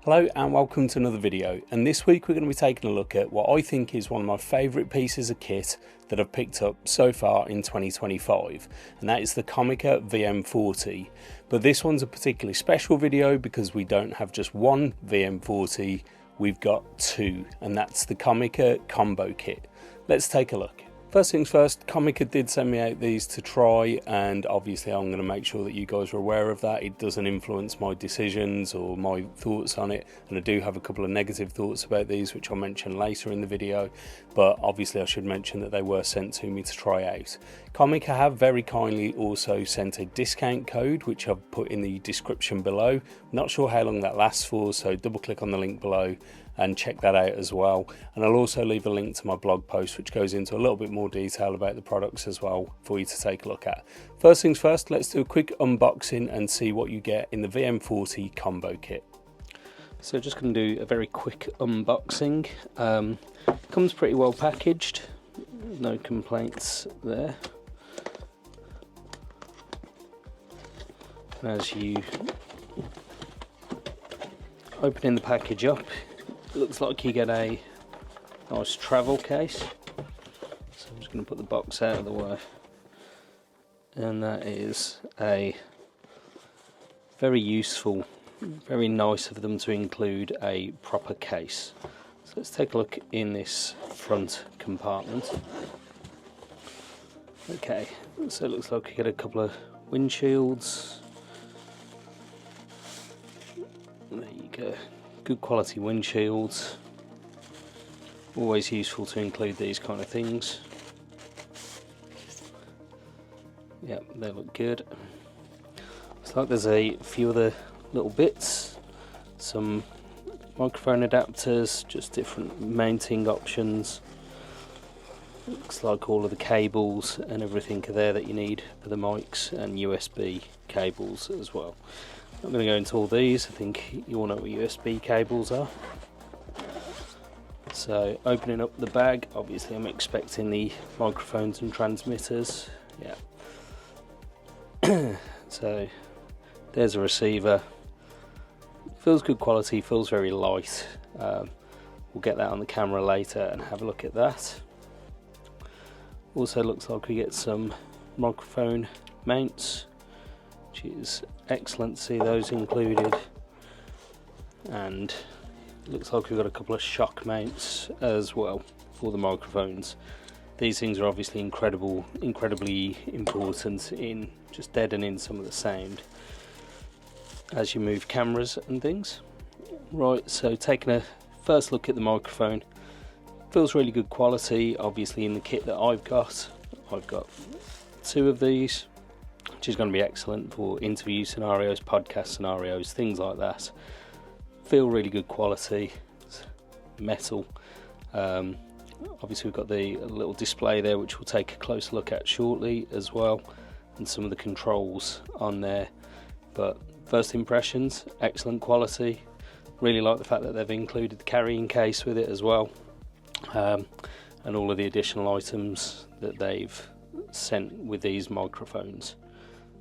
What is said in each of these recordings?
Hello and welcome to another video, and this week we're going to be taking a look at what I think is one of my favourite pieces of kit that I've picked up so far in 2025, and that is the Comica VM40. But this one's a particularly special video because we don't have just one VM40, we've got two, and that's the Comica Combo Kit. Let's take a look. First things first, Comica did send me out these to try, and obviously I'm going to make sure that you guys are aware of that. It doesn't influence my decisions or my thoughts on it, and I do have a couple of negative thoughts about these which I'll mention later in the video, but obviously I should mention that they were sent to me to try out. Comica have very kindly also sent a discount code which I've put in the description below. Not sure how long that lasts for, so double click on the link below and check that out as well, and I'll also leave a link to my blog post which goes into a little bit more detail about the products as well for you to take a look at. First things first, let's do a quick unboxing and see what you get in the VM40 Combo Kit. So just going to do a very quick unboxing. Comes pretty well packaged, no complaints there. As you opening the package up, looks like you get a nice travel case. So I'm just going to put the box out of the way, and that is a very useful, very nice of them to include a proper case. So let's take a look in this front compartment. Okay, so it looks like you get a couple of windshields. There you go. Good quality windshields, always useful to include these kind of things. Yep, they look good. Looks like there's a few other little bits, some microphone adapters, just different mounting options. Looks like all of the cables and everything are there that you need for the mics, and USB cables as well. I'm not going to go into all these, I think you all know what USB cables are. So opening up the bag, obviously I'm expecting the microphones and transmitters. Yeah. So there's a receiver. Feels good quality, feels very light. We'll get that on the camera later and have a look at that. Also looks like we get some microphone mounts, which is excellent to see those included, and it looks like we've got a couple of shock mounts as well for the microphones. These things are obviously incredibly important in just deadening some of the sound as you move cameras and things. Right, so taking a first look at the microphone, feels really good quality. Obviously in the kit that I've got two of these, which is going to be excellent for interview scenarios, podcast scenarios, things like that. Feel really good quality. It's metal. Obviously we've got the little display there which we'll take a closer look at shortly as well, and some of the controls on there. But first impressions, excellent quality. Really like the fact that they've included the carrying case with it as well, and all of the additional items that they've sent with these microphones.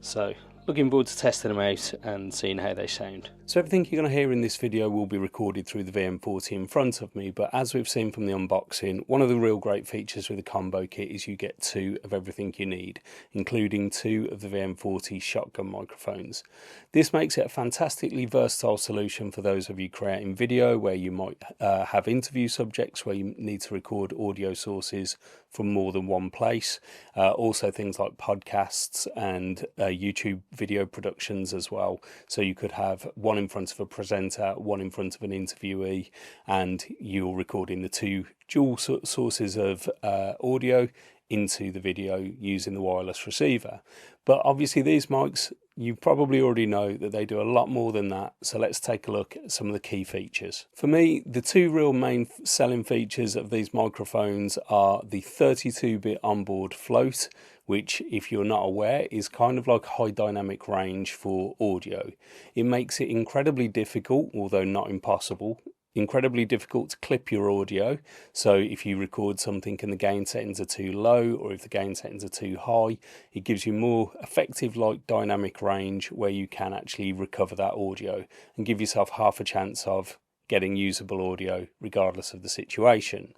So looking forward to testing them out and seeing how they sound. So everything you're going to hear in this video will be recorded through the VM40 in front of me, but as we've seen from the unboxing, one of the real great features with the combo kit is you get two of everything you need, including two of the VM40 shotgun microphones. This makes it a fantastically versatile solution for those of you creating video where you might have interview subjects where you need to record audio sources from more than one place. Also things like podcasts and YouTube video productions as well. So you could have one in front of a presenter, one in front of an interviewee, and you're recording the two dual sources of audio into the video using the wireless receiver. But obviously these mics, you probably already know that they do a lot more than that, so let's take a look at some of the key features. For me, the two real main selling features of these microphones are the 32-bit onboard float, which, if you're not aware, is kind of like high dynamic range for audio. It makes it incredibly difficult, although not impossible, incredibly difficult to clip your audio. So if you record something and the gain settings are too low, or if the gain settings are too high, it gives you more effective like dynamic range where you can actually recover that audio and give yourself half a chance of getting usable audio regardless of the situation.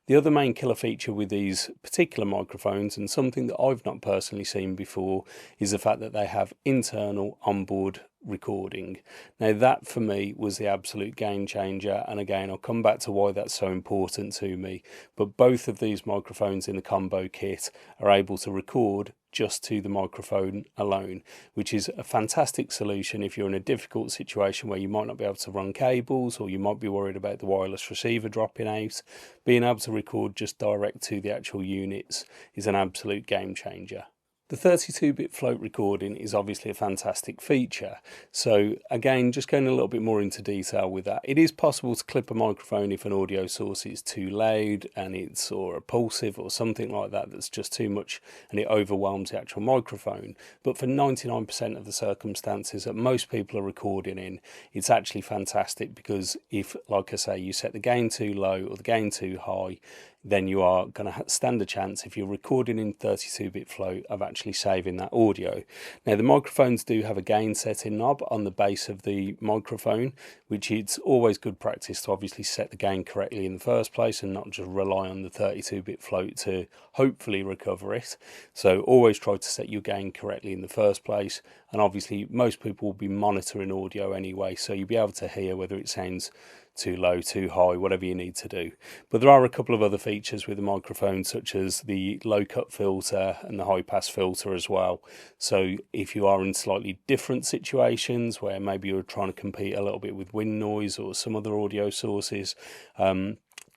The other main killer feature with these particular microphones, and something that I've not personally seen before, is the fact that they have internal onboard recording. Now that for me was the absolute game changer, and again I'll come back to why that's so important to me, but both of these microphones in the combo kit are able to record just to the microphone alone, which is a fantastic solution if you're in a difficult situation where you might not be able to run cables, or you might be worried about the wireless receiver dropping out. Being able to record just direct to the actual units is an absolute game changer. The 32-bit float recording is obviously a fantastic feature. So again, just going a little bit more into detail with that, it is possible to clip a microphone if an audio source is too loud and it's or repulsive or something like that that's just too much and it overwhelms the actual microphone. But for 99% of the circumstances that most people are recording in, it's actually fantastic, because if, like I say, you set the gain too low or the gain too high, then you are going to stand a chance, if you're recording in 32-bit float, of actually saving that audio. Now the microphones do have a gain setting knob on the base of the microphone, which it's always good practice to obviously set the gain correctly in the first place and not just rely on the 32-bit float to hopefully recover it. So always try to set your gain correctly in the first place, and obviously most people will be monitoring audio anyway, so you'll be able to hear whether it sounds too low, too high, whatever you need to do. But there are a couple of other features with the microphone, such as the low cut filter and the high pass filter as well. So if you are in slightly different situations where maybe you're trying to compete a little bit with wind noise or some other audio sources,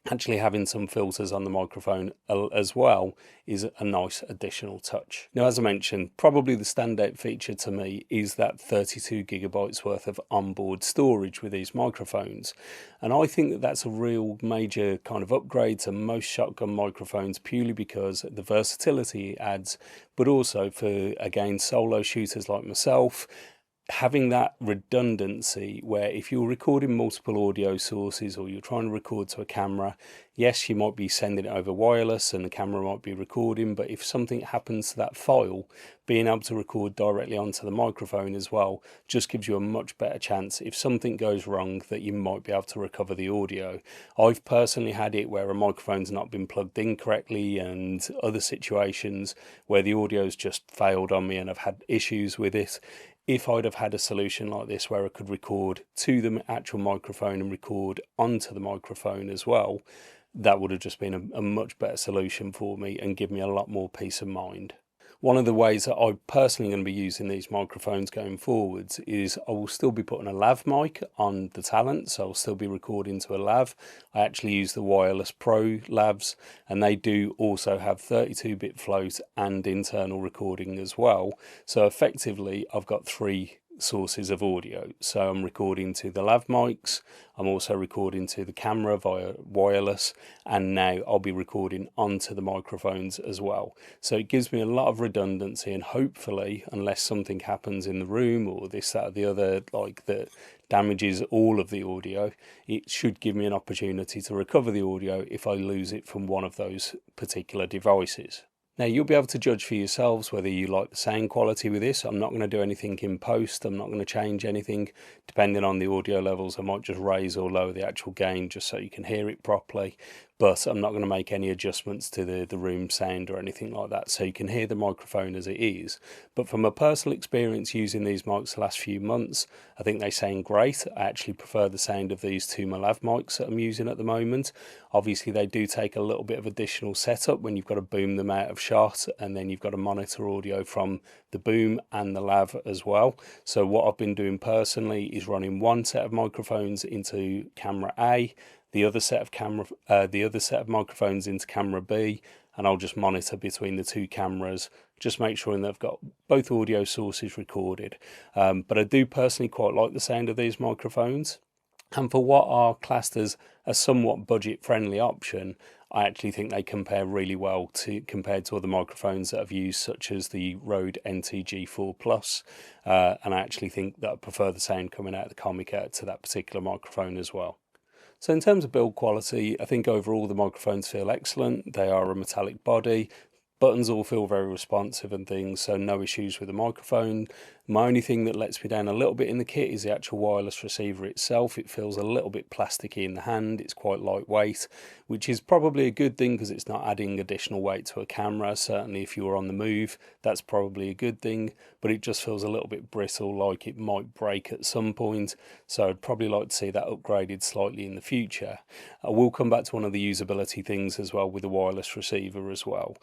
actually having some filters on the microphone as well is a nice additional touch. Now, as I mentioned, probably the standout feature to me is that 32 gigabytes worth of onboard storage with these microphones. And I think that that's a real major kind of upgrade to most shotgun microphones, purely because the versatility it adds, but also for, again, solo shooters like myself, having that redundancy where if you're recording multiple audio sources or you're trying to record to a camera, yes, you might be sending it over wireless and the camera might be recording, but if something happens to that file, being able to record directly onto the microphone as well just gives you a much better chance, if something goes wrong, that you might be able to recover the audio. I've personally had it where a microphone's not been plugged in correctly, and other situations where the audio's just failed on me and I've had issues with it. If I'd have had a solution like this where I could record to the actual microphone and record onto the microphone as well, that would have just been a much better solution for me and give me a lot more peace of mind. One of the ways that I'm personally going to be using these microphones going forwards is I will still be putting a lav mic on the Talent, so I'll still be recording to a lav. I actually use the Wireless Pro lavs, and they do also have 32-bit float and internal recording as well. So effectively I've got three sources of audio. So I'm recording to the lav mics, I'm also recording to the camera via wireless, and now I'll be recording onto the microphones as well. So it gives me a lot of redundancy, and hopefully, unless something happens in the room or this, that or the other, like that damages all of the audio, it should give me an opportunity to recover the audio if I lose it from one of those particular devices. Now, you'll be able to judge for yourselves whether you like the sound quality with this. I'm not going to do anything in post. I'm not going to change anything. Depending on the audio levels, I might just raise or lower the actual gain just so you can hear it properly. But I'm not going to make any adjustments to the room sound or anything like that, so you can hear the microphone as it is. But from a personal experience using these mics the last few months, I think they sound great. I actually prefer the sound of these to my lav mics that I'm using at the moment. Obviously, they do take a little bit of additional setup when you've got to boom them out of shot, and then you've got to monitor audio from the boom and the lav as well. So what I've been doing personally is running one set of microphones into camera A, the other set of microphones into camera B, and I'll just monitor between the two cameras, just make sure that I've got both audio sources recorded. But I do personally quite like the sound of these microphones, and for what are classed as a somewhat budget-friendly option, I actually think they compare really well compared to other microphones that I've used, such as the Rode NT-G4 Plus, and I actually think that I prefer the sound coming out of the Comica to that particular microphone as well. So in terms of build quality, I think overall the microphones feel excellent. They are a metallic body. Buttons all feel very responsive and things, so no issues with the microphone. My only thing that lets me down a little bit in the kit is the actual wireless receiver itself. It feels a little bit plasticky in the hand. It's quite lightweight, which is probably a good thing because it's not adding additional weight to a camera. Certainly if you're on the move, that's probably a good thing, but it just feels a little bit brittle, like it might break at some point. So I'd probably like to see that upgraded slightly in the future. I will come back to one of the usability things as well with the wireless receiver as well.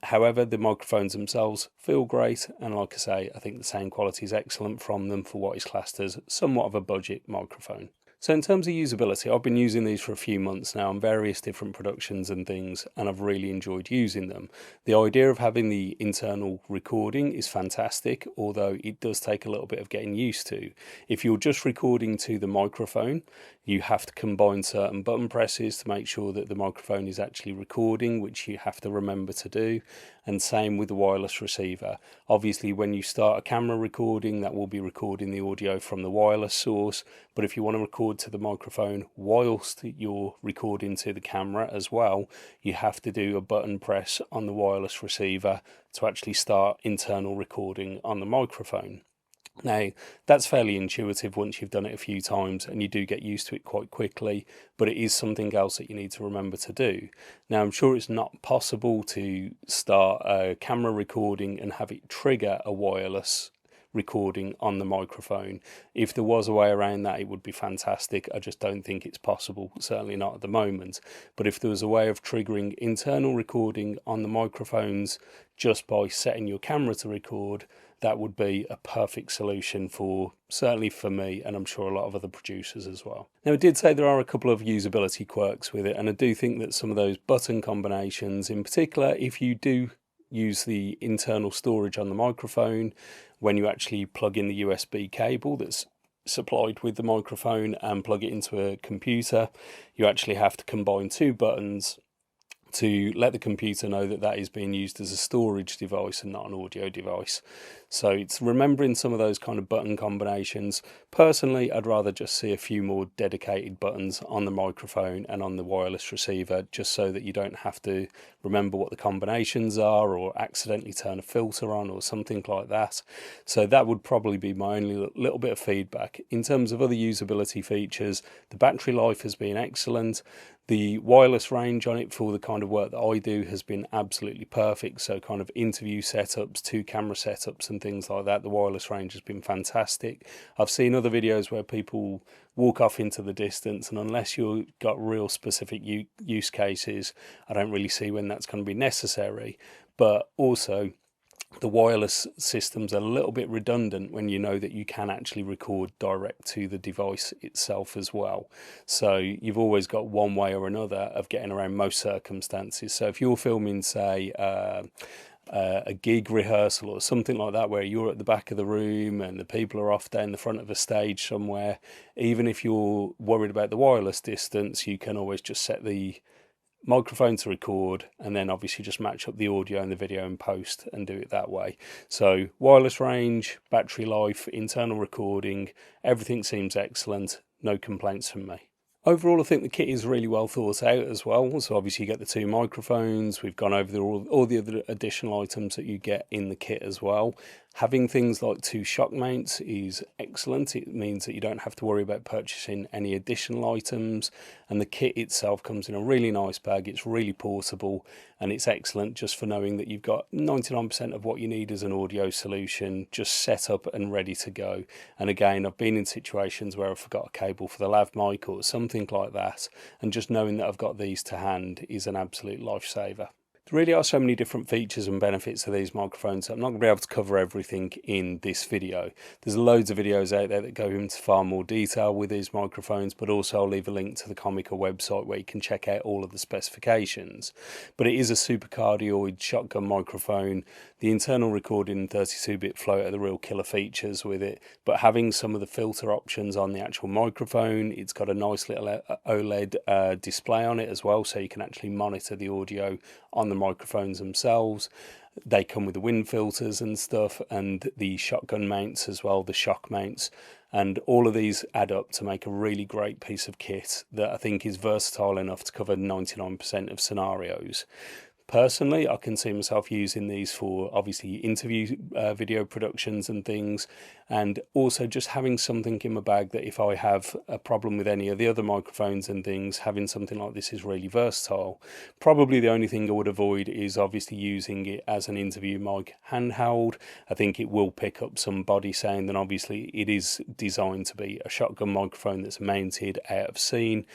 However, the microphones themselves feel great, and like I say, I think the sound quality is excellent from them for what is classed as somewhat of a budget microphone. So in terms of usability, I've been using these for a few months now on various different productions and things, and I've really enjoyed using them. The idea of having the internal recording is fantastic, although it does take a little bit of getting used to. If you're just recording to the microphone, you have to combine certain button presses to make sure that the microphone is actually recording, which you have to remember to do. And same with the wireless receiver. Obviously, when you start a camera recording, that will be recording the audio from the wireless source. But if you want to record to the microphone whilst you're recording to the camera as well, you have to do a button press on the wireless receiver to actually start internal recording on the microphone. Now, that's fairly intuitive once you've done it a few times, and you do get used to it quite quickly, but it is something else that you need to remember to do. Now, I'm sure it's not possible to start a camera recording and have it trigger a wireless recording on the microphone. If there was a way around that, it would be fantastic. I just don't think it's possible, certainly not at the moment. But if there was a way of triggering internal recording on the microphones just by setting your camera to record, that would be a perfect solution for, certainly for me, and I'm sure a lot of other producers as well. Now, I did say there are a couple of usability quirks with it, and I do think that some of those button combinations, in particular, if you do use the internal storage on the microphone, when you actually plug in the USB cable that's supplied with the microphone and plug it into a computer, you actually have to combine two buttons to let the computer know that that is being used as a storage device and not an audio device. So it's remembering some of those kind of button combinations. Personally, I'd rather just see a few more dedicated buttons on the microphone and on the wireless receiver, just so that you don't have to remember what the combinations are or accidentally turn a filter on or something like that. So that would probably be my only little bit of feedback. In terms of other usability features, the battery life has been excellent. The wireless range on it for the kind of work that I do has been absolutely perfect. So kind of interview setups, 2 camera setups and things like that, the wireless range has been fantastic. I've seen other videos where people walk off into the distance, and unless you've got real specific use cases, I don't really see when that's going to be necessary. But also, the wireless system's a little bit redundant when you know that you can actually record direct to the device itself as well. So you've always got one way or another of getting around most circumstances. So if you're filming, say, a gig rehearsal or something like that, where you're at the back of the room and the people are off down the front of a stage somewhere, even if you're worried about the wireless distance, you can always just set the microphone to record and then obviously just match up the audio and the video in post and do it that way. So wireless range, battery life, internal recording, everything seems excellent. No complaints from me. Overall, I think the kit is really well thought out as well. So obviously you get the 2 microphones. We've gone over all the other additional items that you get in the kit as well. Having things like 2 shock mounts is excellent. It means that you don't have to worry about purchasing any additional items, and the kit itself comes in a really nice bag. It's really portable, and it's excellent just for knowing that you've got 99% of what you need as an audio solution just set up and ready to go. And again, I've been in situations where I forgot a cable for the lav mic or something like that, and just knowing that I've got these to hand is an absolute lifesaver. There really are so many different features and benefits of these microphones. I'm not going to be able to cover everything in this video. There's loads of videos out there that go into far more detail with these microphones, but also I'll leave a link to the Comica website where you can check out all of the specifications. But it is a supercardioid shotgun microphone. The internal recording and 32-bit float are the real killer features with it, but having some of the filter options on the actual microphone, it's got a nice little OLED display on it as well, so you can actually monitor the audio on the microphones themselves. They come with the wind filters and stuff, and the shotgun mounts as well, the shock mounts. and all of these add up to make a really great piece of kit that I think is versatile enough to cover 99% of scenarios. Personally, I can see myself using these for obviously interview video productions and things, and also just having something in my bag that if I have a problem with any of the other microphones and things, having something like this is really versatile. Probably the only thing I would avoid is obviously using it as an interview mic handheld. I think it will pick up some body sound, and obviously it is designed to be a shotgun microphone that's mounted out of scene.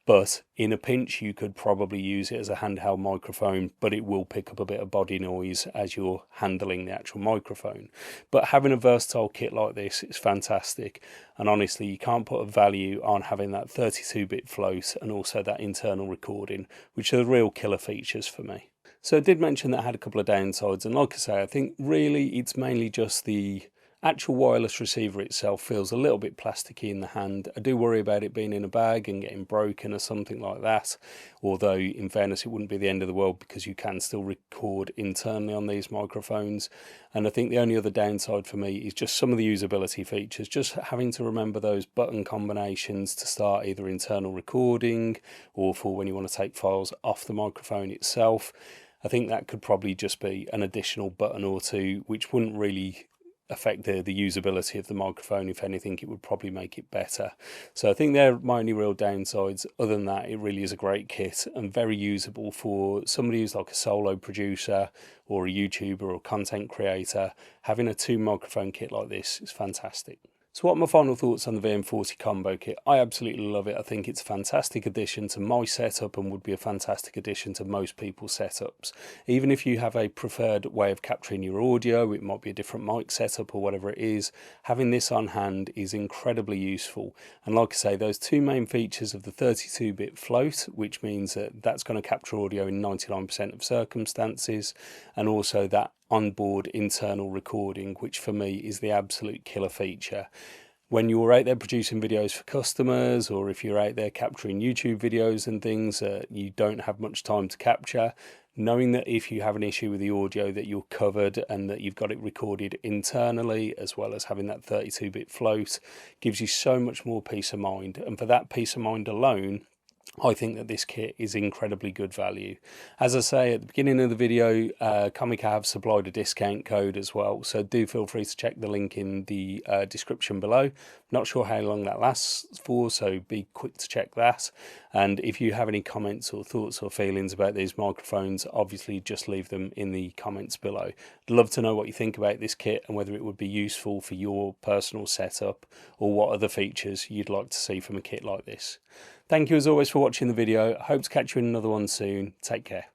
But in a pinch, you could probably use it as a handheld microphone, but it will pick up a bit of body noise as you're handling the actual microphone. But having a versatile kit like this is fantastic. And honestly, you can't put a value on having that 32-bit float and also that internal recording, which are the real killer features for me. So I did mention that I had a couple of downsides. And like I say, I think really it's mainly just the actual wireless receiver itself feels a little bit plasticky in the hand. I do worry about it being in a bag and getting broken or something like that, although in fairness it wouldn't be the end of the world because you can still record internally on these microphones. And I think the only other downside for me is just some of the usability features, just having to remember those button combinations to start either internal recording or for when you want to take files off the microphone itself. I think that could probably just be an additional button or two, which wouldn't really affect the usability of the microphone. If anything, it would probably make it better. So I think they're my only real downsides. Other than that, it really is a great kit and very usable for somebody who's like a solo producer or a YouTuber or content creator. Having a 2 microphone kit like this is fantastic. So what are my final thoughts on the VM40 Combo Kit? I absolutely love it. I think it's a fantastic addition to my setup and would be a fantastic addition to most people's setups. Even if you have a preferred way of capturing your audio, it might be a different mic setup or whatever it is, having this on hand is incredibly useful. And like I say, those 2 main features of the 32-bit float, which means that that's going to capture audio in 99% of circumstances, and also that onboard internal recording, which for me is the absolute killer feature. When you're out there producing videos for customers, or if you're out there capturing YouTube videos and things you don't have much time to capture, knowing that if you have an issue with the audio that you're covered and that you've got it recorded internally, as well as having that 32-bit float, gives you so much more peace of mind. And for that peace of mind alone, I think that this kit is incredibly good value. As I say at the beginning of the video, Comica have supplied a discount code as well, so do feel free to check the link in the description below. Not sure how long that lasts for, so be quick to check that. And if you have any comments or thoughts or feelings about these microphones, obviously just leave them in the comments below. I'd love to know what you think about this kit and whether it would be useful for your personal setup or what other features you'd like to see from a kit like this. Thank you as always for watching the video. I hope to catch you in another one soon. Take care.